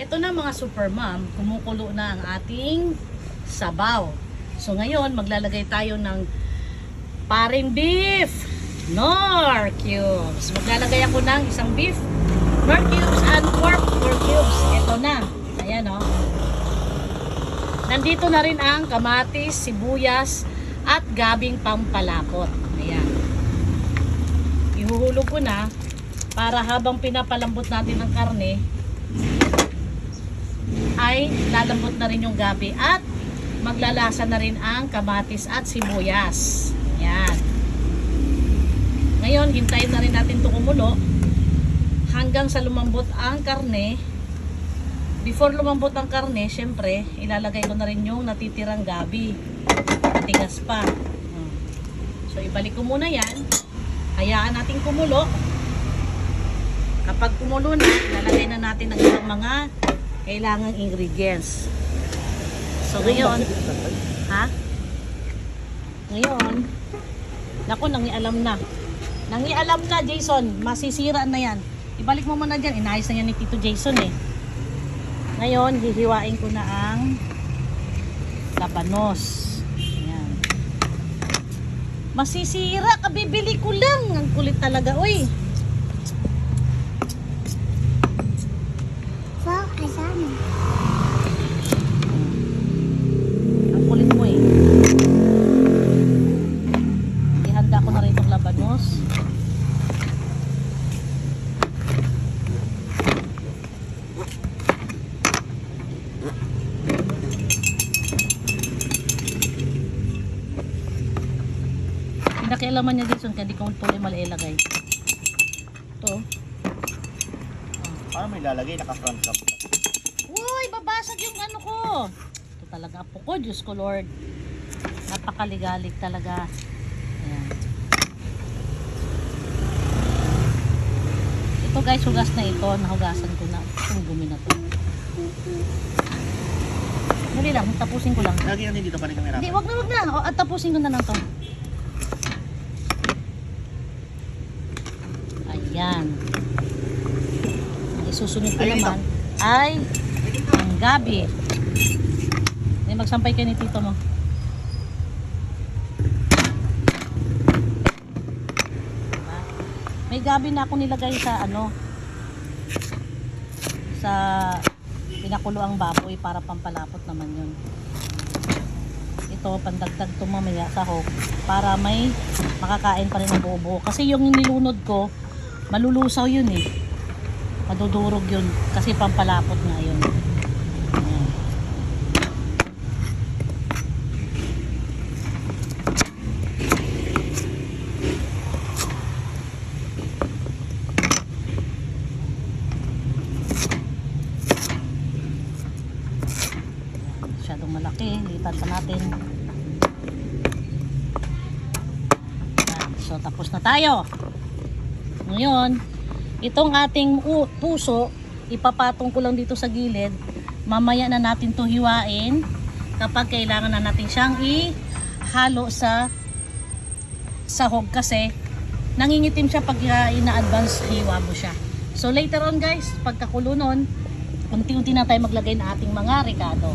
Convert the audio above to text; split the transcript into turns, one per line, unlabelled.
Ito na mga super mom, kumukulo na ang ating sabaw. So ngayon, maglalagay tayo ng paring beef Knorr cubes. Maglalagay ako ng isang beef Knorr cubes and pork Knorr cubes. Ito na. Ayan o. Nandito na rin ang kamatis, sibuyas, at gabing pampalapot. Ayan. Ihuhulog ko na para habang pinapalambot natin ang karne, ay lalambot na rin yung gabi at maglalasa na rin ang kamatis at sibuyas. Yan. Ngayon, hintayin na rin natin ito kumulo hanggang sa lumambot ang karne. Before lumambot ang karne, syempre, ilalagay ko na rin yung natitirang gabi. Matigas pa. So, ibalik ko muna yan. Hayaan natin kumulo. Kapag kumulo na, ilalagay na natin ang ibang mga kailangang ingredients. So ngayon, ngayon, naku, nangialam na. Nangialam na, Jason. Masisira na yan. Ibalik mo muna dyan. Inayos na yan ni Tito Jason eh. Ngayon, hihiwain ko na ang labanos. Ayan. Masisira, kabibili ko lang. Ang kulit talaga, uy. Ang kulit mo eh. Ihanda ko na rin itong labanos. Pinakialaman niya dito kaya di ko tuloy malilagay. Ito.
Paano may lalagay? Naka-front cap.
Uy, babasag yung ano ko. Ito talaga apo ko, Diyos ko Lord. Napakaligalig talaga. Ayan. Ito guys, hugas na ito. Nahugasan ko na. Itong gumi na to. Dali lang, tapusin ko lang.
Lagi yan dito pa rin kamera.
Hindi, wag na. O, at tapusin ko na lang to. Ayan. Isusunod ko naman ay ang gabi. Ay, magsampay kayo ni tito mo. Diba? May gabi na ako nilagay sa ano, sa pinakulo ang baboy para pampalapot naman yun. Ito, pandagdag to mamaya sa hook para may makakain pa rin ng buo-buo. Kasi yung nilunod ko, malulusaw yun eh. Madudurog yun kasi pampalapot nga yun. Ayan. Masyadong malaki, lipat pa natin. Ayan. So tapos na tayo. Ngayon, itong ating puso, ipapatong ko lang dito sa gilid. Mamaya na natin to hiwain kapag kailangan na natin siyang ihalo sa sahog kasi nangingitim siya pag ina-advance hiwa mo siya. So later on guys, pagkakulo nun, unti-unti na tayo maglagay ng ating mga ricado.